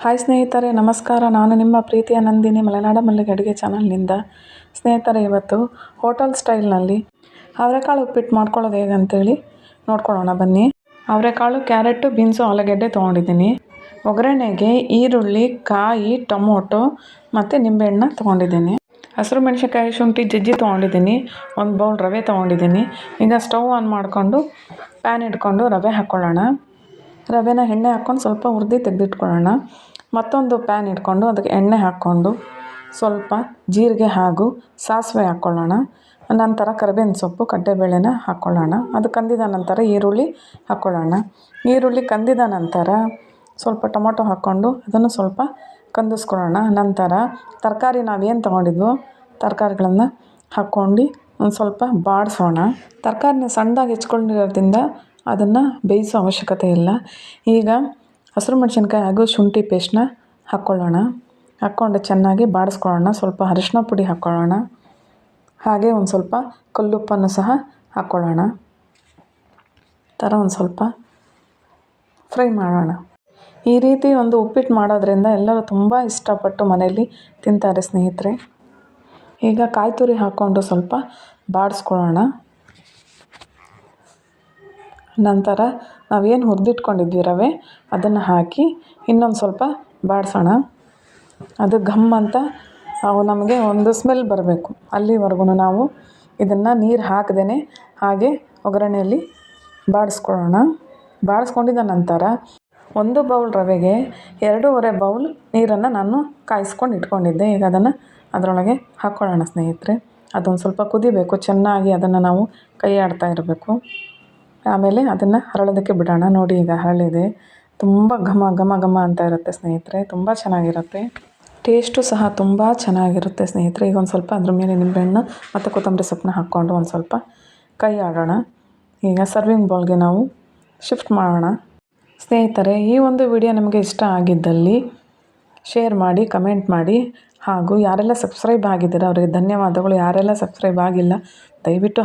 Hi ಸ್ನೇಹಿತರೆ, ನಮಸ್ಕಾರ. ನಾನು ನಿಮ್ಮ ಪ್ರೀತಿಯ ನಂದಿನಿ ಮಲೆನಾಡ ಮಲ್ಲಿಗೆ ಅಡುಗೆ ಚಾನಲ್ನಿಂದ. ಸ್ನೇಹಿತರೆ, ಇವತ್ತು ಹೋಟೆಲ್ ಸ್ಟೈಲ್ನಲ್ಲಿ ಅವರೆಕಾಳು ಉಪ್ಪಿಟ್ಟು ಮಾಡ್ಕೊಳ್ಳೋದು ಹೇಗೆ ಅಂತೇಳಿ ನೋಡ್ಕೊಳ್ಳೋಣ ಬನ್ನಿ. ಅವರೆಕಾಳು, ಕ್ಯಾರೆಟು, ಬೀನ್ಸು, ಆಲೂಗೆಡ್ಡೆ ತೊಗೊಂಡಿದ್ದೀನಿ. ಒಗ್ಗರಣೆಗೆ ಈರುಳ್ಳಿ, ಕಾಯಿ, ಟೊಮೊಟೊ ಮತ್ತು ನಿಂಬೆಹಣ್ಣು ತೊಗೊಂಡಿದ್ದೀನಿ. ಹಸಿರು ಮೆಣಸಿನ್ಕಾಯಿ, ಶುಂಠಿ ಜಜ್ಜಿ ತೊಗೊಂಡಿದ್ದೀನಿ. ಒಂದು ಬೌಲ್ ರವೆ ತೊಗೊಂಡಿದ್ದೀನಿ. ಈಗ ಸ್ಟವ್ ಆನ್ ಮಾಡಿಕೊಂಡು ಪ್ಯಾನ್ ಇಟ್ಕೊಂಡು ರವೆ ಹಾಕ್ಕೊಳ್ಳೋಣ. ರವೆನ ಎಣ್ಣೆ ಹಾಕ್ಕೊಂಡು ಸ್ವಲ್ಪ ಹುರಿದು ತೆಗೆದಿಟ್ಕೊಳ್ಳೋಣ. ಮತ್ತೊಂದು ಪ್ಯಾನ್ ಇಟ್ಕೊಂಡು ಅದಕ್ಕೆ ಎಣ್ಣೆ ಹಾಕ್ಕೊಂಡು ಸ್ವಲ್ಪ ಜೀರಿಗೆ ಹಾಗೂ ಸಾಸಿವೆ ಹಾಕ್ಕೊಳ್ಳೋಣ. ನಂತರ ಕರಿಬೇವಿನ ಸೊಪ್ಪು, ಕಡಲೆಬೇಳೆನ ಹಾಕ್ಕೊಳ್ಳೋಣ. ಅದು ಕಂದಿದ ನಂತರ ಈರುಳ್ಳಿ ಹಾಕ್ಕೊಳ್ಳೋಣ. ಈರುಳ್ಳಿ ಕಂದಿದ ನಂತರ ಸ್ವಲ್ಪ ಟೊಮೊಟೊ ಹಾಕ್ಕೊಂಡು ಅದನ್ನು ಸ್ವಲ್ಪ ಕಂದಿಸ್ಕೊಳ್ಳೋಣ. ನಂತರ ತರಕಾರಿ ನಾವೇನು ತೊಗೊಂಡಿದ್ವೋ ತರಕಾರಿಗಳನ್ನು ಹಾಕ್ಕೊಂಡು ಒಂದು ಸ್ವಲ್ಪ ಬಾಡಿಸೋಣ. ತರಕಾರಿನ ಸಣ್ಣದಾಗಿ ಹೆಚ್ಕೊಂಡಿರೋದ್ರಿಂದ ಅದನ್ನು ಬೇಯಿಸೋ ಅವಶ್ಯಕತೆ ಇಲ್ಲ. ಈಗ ಹಸಿರು ಮೆಣಸಿನ್ಕಾಯಿ ಹಾಗೂ ಶುಂಠಿ ಪೇಸ್ಟನ್ನ ಹಾಕ್ಕೊಳ್ಳೋಣ. ಹಾಕ್ಕೊಂಡು ಚೆನ್ನಾಗಿ ಬಾಡಿಸ್ಕೊಳ್ಳೋಣ. ಸ್ವಲ್ಪ ಅರಿಶಿನ ಪುಡಿ ಹಾಕ್ಕೊಳ್ಳೋಣ. ಹಾಗೆ ಒಂದು ಸ್ವಲ್ಪ ಕಲ್ಲುಪ್ಪನ್ನು ಸಹ ಹಾಕ್ಕೊಳ್ಳೋಣ. ಥರ ಒಂದು ಸ್ವಲ್ಪ ಫ್ರೈ ಮಾಡೋಣ. ಈ ರೀತಿ ಒಂದು ಉಪ್ಪಿಟ್ಟು ಮಾಡೋದ್ರಿಂದ ಎಲ್ಲರೂ ತುಂಬ ಇಷ್ಟಪಟ್ಟು ಮನೆಯಲ್ಲಿ ತಿಂತಾರೆ ಸ್ನೇಹಿತರೆ. ಈಗ ಕಾಯಿ ತುರಿ ಹಾಕ್ಕೊಂಡು ಸ್ವಲ್ಪ ಬಾಡಿಸ್ಕೊಳ್ಳೋಣ. ನಂತರ ನಾವೇನು ಹುರಿದಿಟ್ಕೊಂಡಿದ್ವಿ ರವೆ ಅದನ್ನು ಹಾಕಿ ಇನ್ನೊಂದು ಸ್ವಲ್ಪ ಬಾಡಿಸೋಣ. ಅದು ಘಮ್ ಅಂತ ನಮಗೆ ಒಂದು ಸ್ಮೆಲ್ ಬರಬೇಕು. ಅಲ್ಲಿವರೆಗೂ ನಾವು ಇದನ್ನು ನೀರು ಹಾಕದೇ ಹಾಗೆ ಒಗ್ಗರಣೆಯಲ್ಲಿ ಬಾಡಿಸ್ಕೊಳ್ಳೋಣ. ಬಾಡಿಸ್ಕೊಂಡಿದ್ದ ನಂತರ 1 ಬೌಲ್ ರವೆಗೆ 2.5 ಬೌಲ್ ನೀರನ್ನು ನಾನು ಕಾಯಿಸ್ಕೊಂಡು ಇಟ್ಕೊಂಡಿದ್ದೆ. ಈಗ ಅದನ್ನು ಅದರೊಳಗೆ ಹಾಕ್ಕೊಳ್ಳೋಣ ಸ್ನೇಹಿತರೆ. ಅದೊಂದು ಸ್ವಲ್ಪ ಕುದಿಬೇಕು ಚೆನ್ನಾಗಿ. ಅದನ್ನು ನಾವು ಕೈ ಆಡ್ತಾ ಇರಬೇಕು. ಆಮೇಲೆ ಅದನ್ನು ಹರಳೋದಕ್ಕೆ ಬಿಡೋಣ. ನೋಡಿ, ಈಗ ಹರಳಿದೆ. ತುಂಬ ಘಮ ಘಮ ಘಮ ಅಂತ ಇರುತ್ತೆ ಸ್ನೇಹಿತರೆ. ತುಂಬ ಚೆನ್ನಾಗಿರುತ್ತೆ. ಟೇಸ್ಟು ಸಹ ತುಂಬ ಚೆನ್ನಾಗಿರುತ್ತೆ ಸ್ನೇಹಿತರೆ. ಈಗ ಒಂದು ಸ್ವಲ್ಪ ಅದ್ರ ಮೇಲೆ ನಿಂಬೆಹಣ್ಣು ಮತ್ತು ಕೊತ್ತಂಬರಿ ಸೊಪ್ಪನ್ನ ಹಾಕ್ಕೊಂಡು ಒಂದು ಸ್ವಲ್ಪ ಕೈ ಆಡೋಣ. ಈಗ ಸರ್ವಿಂಗ್ ಬೌಲ್ಗೆ ನಾವು ಶಿಫ್ಟ್ ಮಾಡೋಣ. ಸ್ನೇಹಿತರೆ, ಈ ಒಂದು ವಿಡಿಯೋ ನಿಮಗೆ ಇಷ್ಟ ಆಗಿದ್ದಲ್ಲಿ ಶೇರ್ ಮಾಡಿ, ಕಮೆಂಟ್ ಮಾಡಿ. ಹಾಗೂ ಯಾರೆಲ್ಲ ಸಬ್ಸ್ಕ್ರೈಬ್ ಆಗಿದ್ದೀರೋ ಅವರಿಗೆ ಧನ್ಯವಾದಗಳು. ಯಾರೆಲ್ಲ ಸಬ್ಸ್ಕ್ರೈಬ್ ಆಗಿಲ್ಲ ದಯವಿಟ್ಟು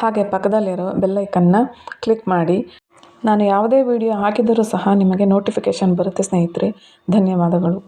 ಹಾಗೆ ಪಕ್ಕದಲ್ಲಿರೋ ಬೆಲ್ಲೈಕನ್ನ ಕ್ಲಿಕ್ ಮಾಡಿ. ನಾನು ಯಾವುದೇ ವಿಡಿಯೋ ಹಾಕಿದರೂ ಸಹ ನಿಮಗೆ ನೋಟಿಫಿಕೇಷನ್ ಬರುತ್ತೆ ಸ್ನೇಹಿತರೆ. ಧನ್ಯವಾದಗಳು.